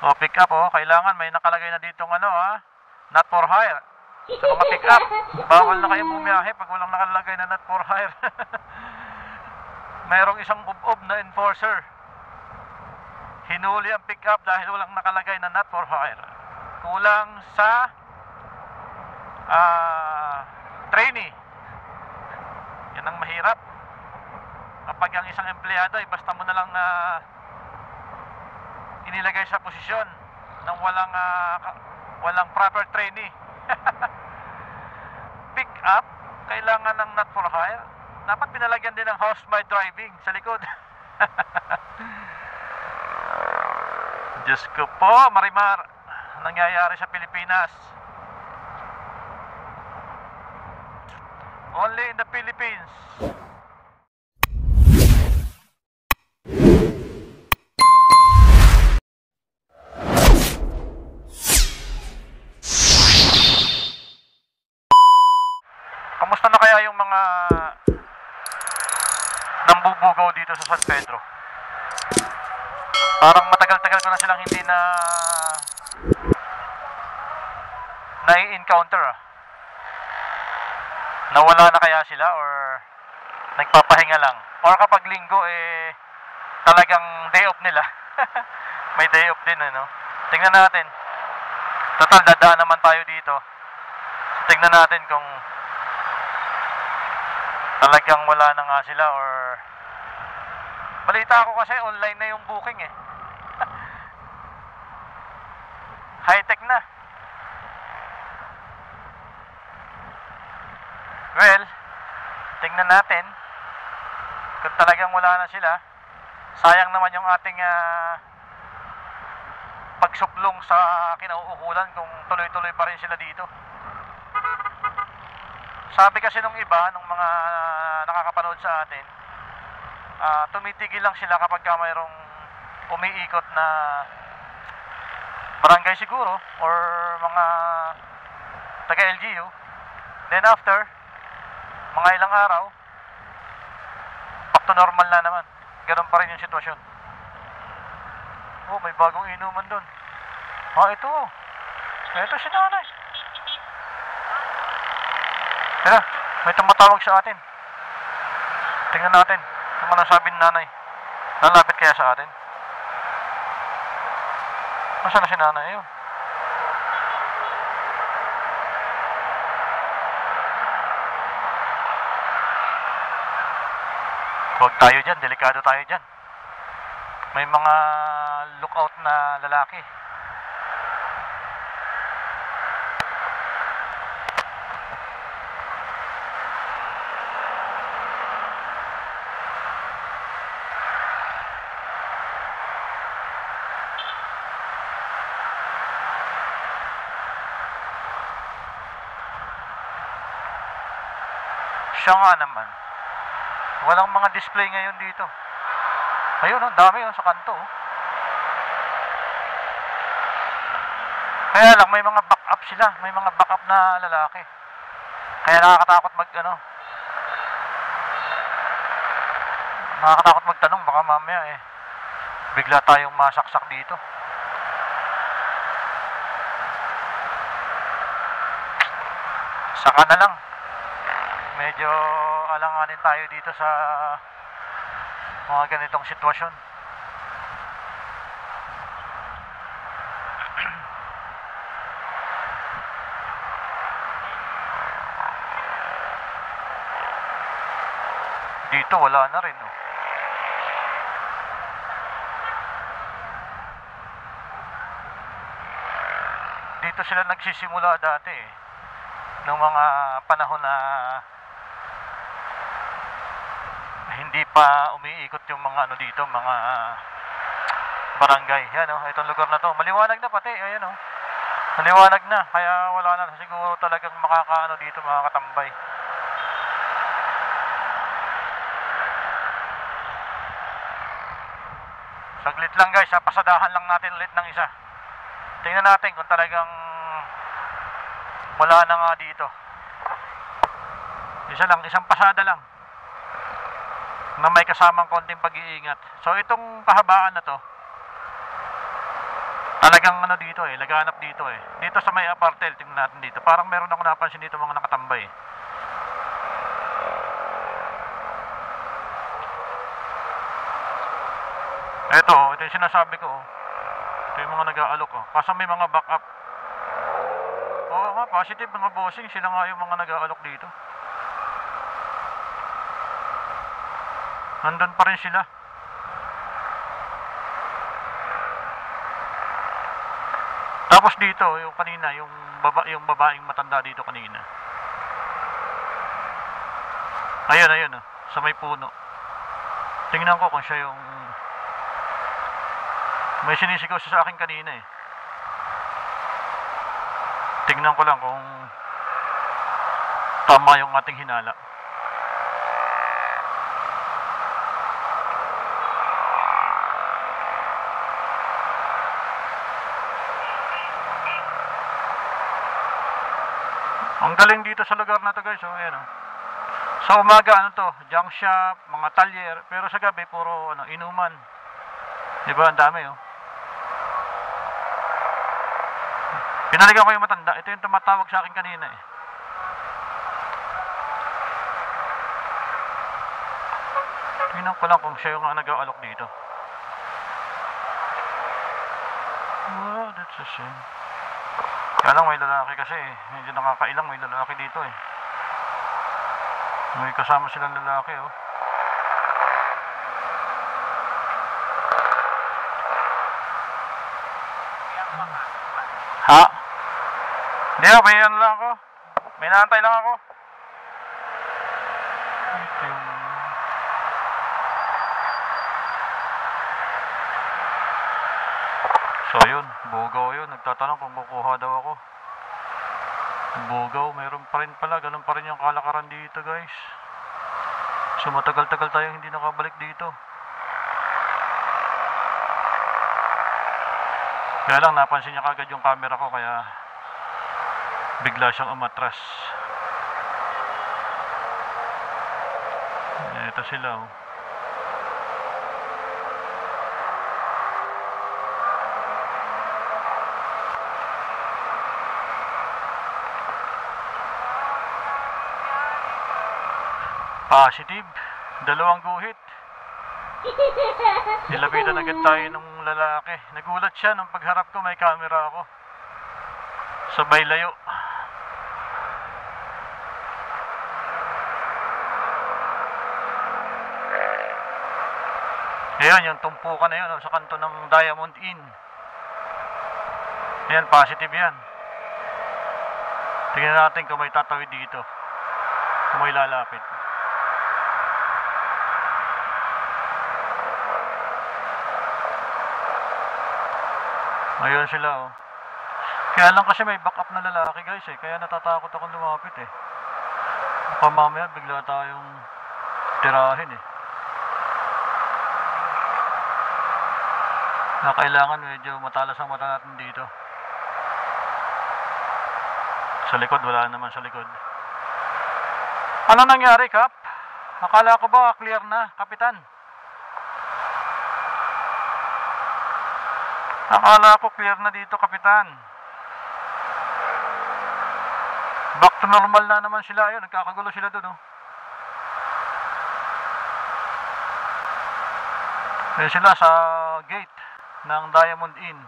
O, pick up, oh. Kailangan may nakalagay na ditong ano, ha? Not for hire. Sa mga pick up, bawal na kayong bumiyahe pag walang nakalagay na not for hire. Mayroong isang ub-ob na enforcer. Hinuli ang pick up dahil walang nakalagay na not for hire. Kulang sa trainee. Yan ang mahirap. Kapag ang isang empleyado ay basta mo na lang inilagay sa posisyon ng walang proper trainee. Pick up, kailangan ng not for hire. Dapat pinalagyan din ng house by driving sa likod. Diyos ko po, Marimar, nangyayari sa Pilipinas. Only in the Philippines. Kamusta na kaya yung mga nambubugaw dito sa San Pedro? Parang matagal-tagal ko na silang hindi nai-encounter. Nawala na kaya sila or nagpapahinga lang? Or kapag linggo talagang day off nila. May day off din, ano? Tingnan natin. Total, dadaan naman tayo dito. So, tingnan natin kung talagang wala na nga sila or balita ako kasi online na yung booking high-tech na. Well, tingnan natin kung talagang wala na sila. Sayang naman yung ating pagsuplong sa kinauukulan kung tuloy-tuloy pa rin sila dito. Sabi kasi nung iba, nung mga nakakapanood sa atin, tumitigil lang sila kapag mayroong umiikot na barangay siguro or mga taga-LGU. Then after mga ilang araw, back to normal na naman. Ganun pa rin yung sitwasyon. Oh, may bagong inuman dun. Ito si nanay. Teka, may tumatawag sa atin. Tingnan natin kung ano sabi ni nanay. Lalapit kaya sa atin? Nasaan na si nanay yun? Huwag tayo dyan, delikado tayo dyan. May mga lookout na lalaki. Siya nga naman. Walang mga display ngayon dito. Ayun, ang dami sa kanto. Kaya lang, may mga backup sila. May mga backup na lalaki. Kaya nakakatakot nakakatakot magtanong. Baka mamaya bigla tayong masaksak dito. Saka na lang. Medyo alanganin tayo dito sa mga ganitong sitwasyon. Dito wala na rin. Dito sila nagsisimula dati nung mga panahon na hindi pa umiikot yung mga dito, mga barangay. Yan itong lugar na to. Maliwanag na pati, ayan Maliwanag na, kaya wala na siguro talagang dito, makakatambay. Saglit lang guys, pasadahan lang natin ulit ng isa. Tingnan natin kung talagang wala na nga dito. Isang pasada lang na may kasamang konting pag-iingat. So itong kahabaan na to, Talagang ano dito eh, laganap dito eh. Dito sa may apartel, tingnan natin dito. Parang meron ako napansin dito mga nakatambay. Ito yung sinasabi ko. Ito yung mga nag-aalok. Kaso may mga backup. Oo nga, positive mga bossing. Sila nga yung mga nag-aalok dito. Nandun pa rin sila. Tapos dito, yung kanina, yung babaeng matanda dito kanina. Ayun, sa may puno. Tingnan ko kung siya yung may sinisigaw siya sa akin kanina eh. Tingnan ko lang kung tama yung ating hinala. Ang galing dito sa lugar na to guys, oh, ayan oh. Sa umaga ano to, junk shop, mga talyer, pero sa gabi puro ano, inuman. 'Di ba? Ang dami oh. Pinaligan ko yung matanda, ito yung tumatawag sa akin kanina eh. Tingnan ko lang kung siya yung nag-aalok dito. Wow, that's a shame. Kaya lang may lalaki kasi eh. Medyo nakakailang may lalaki dito eh. May kasama silang lalaki oh. Ha? Hindi oh, may ano lang ako. May naantay lang ako. Ito yung... So yun, bugaw yun. Nagtatanong kung kukuha daw ako. Bugaw, mayroon pa rin pala. Ganun pa rin yung kalakaran dito guys. So matagal-tagal tayo hindi nakabalik dito. Kaya lang napansin niya kagad yung camera ko kaya bigla siyang umatras. Ito sila oh. Positive, dalawang guhit. Nilapitan agad tayo ng lalaki. Nagulat siya nung pagharap ko may camera ako. Sabay layo. Ayan, yung tumpukan na yun sa kanto ng Diamond Inn. Ayan, positive yan. Tingnan natin kung may tatawid dito. Kung may lalapit. Ayun sila oh. Kaya lang kasi may backup na lalaki guys eh. Kaya natatakot akong lumapit eh. Baka mamaya bigla tayong tirahin eh. Na kailangan medyo matalas ang mata natin dito. Sa likod, wala naman sa likod. Ano nangyari, Kap? Akala ko ba clear na, Kapitan? Akala ko clear na dito, Kapitan. Back to normal na naman sila. Ayun, nagkakagulo sila doon, oh. Ayun sila sa gate ng Diamond Inn.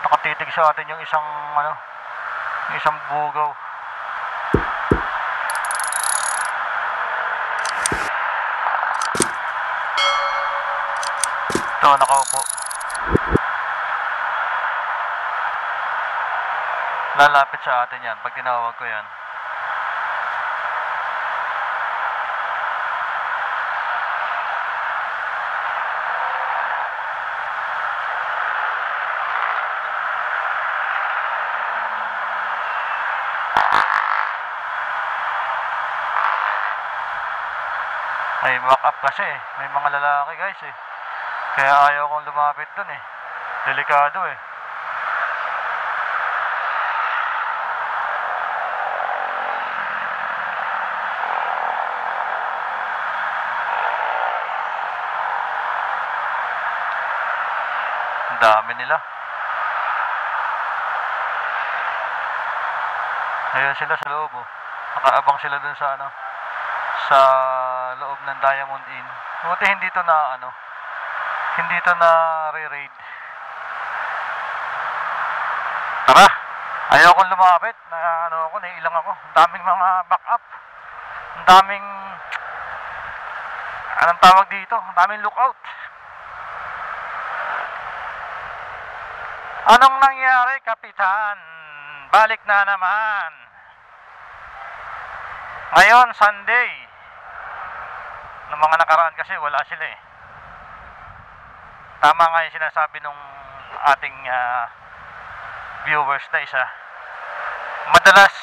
Nakatitig sa atin yung isang ano, yung isang bugaw. Ito, nakaupo. Lalapit sa atin yan pag tinawag ko yan. May backup kasi, may mga lalaki guys eh. Kaya ayaw kong lumapit dun eh. Delikado eh. Ang dami nila. Ayun sila sa loob oh. Nakaabang sila dun sa ano, sa loob ng Diamond Inn. Buti hindi to na ano, hindi to na re-raid. Tara, ayaw kong lumapit. Na ano ako, naiilang ako. Ang daming mga backup. Ang daming, anong tawag dito? Ang daming lookout. Anong nangyari, Kapitan? Balik na naman. Ngayon, Sunday. Ng mga nakaraan kasi wala sila eh. Tama nga yung sinasabi nung ating viewers na isa. Madalas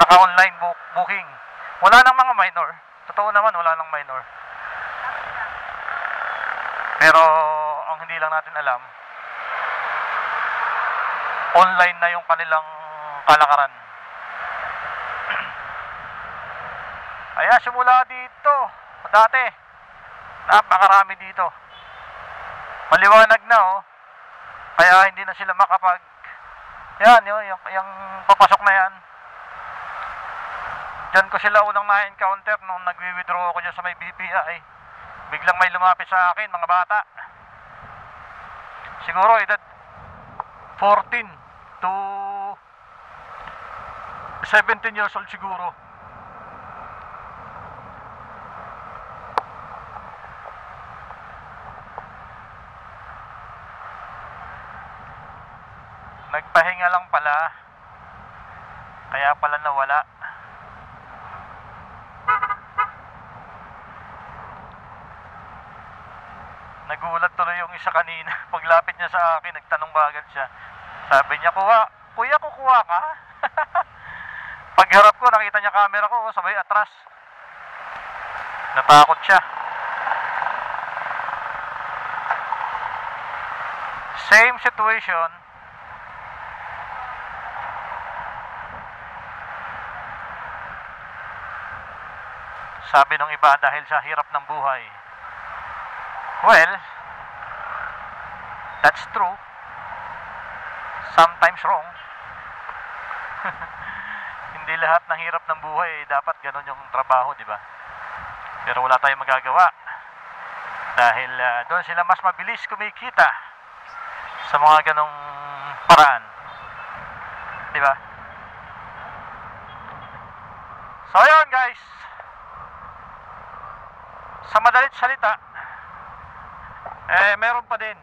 naka-online booking. Wala nang mga minor. Totoo naman, wala nang minor. Pero ang hindi lang natin alam, online na yung kanilang kalakaran. Kaya simula dito, dati, napakarami dito. Maliwanag na oh. Kaya hindi na sila makapag, yan, yung papasok na yan. Diyan ko sila unang na-encounter nung nagwi-withdraw ako dyan sa may BPI. Biglang may lumapit sa akin, mga bata. Siguro edad 14 to 17 years old siguro. Nagpahinga lang pala. Kaya pala nawala. Nagulat tuloy yung isa kanina. Paglapit niya sa akin, nagtanong ba agad siya. Sabi niya, kuya, kukuha ka? Pagharap ko, nakita niya camera ko, sabay atras. Natakot siya. Same situation. Sabi nung iba, dahil sa hirap ng buhay. Well, that's true. Sometimes wrong. Hindi lahat ng hirap ng buhay dapat ganun yung trabaho, di ba? Pero wala tayong magagawa. Dahil doon sila mas mabilis kumikita sa mga ganong paraan. Di ba? So, ayun guys. Sa madalit salita, meron pa din.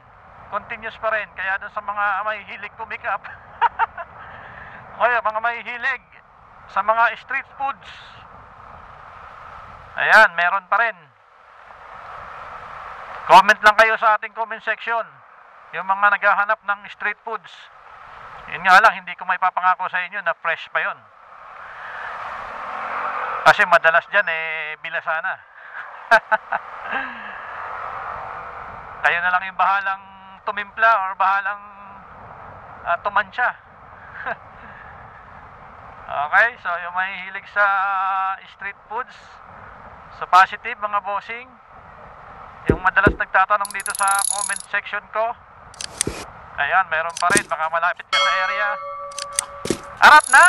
Continuous pa rin. Kaya doon sa mga mahihilig pumikap, kaya mga mahihilig sa mga street foods, ayan, meron pa rin. Comment lang kayo sa ating comment section. Yung mga naghahanap ng street foods. Yun nga lang, hindi ko may papangako sa inyo na fresh pa yun. Kasi madalas dyan, bilasana. Kayo na lang yung bahalang tumimpla or bahalang tumansya. Okay, so yung mahihilig sa street foods, so positive mga bossing, yung madalas nagtatanong dito sa comment section ko, ayan, meron pa rin, baka malapit ka sa area. Harap na!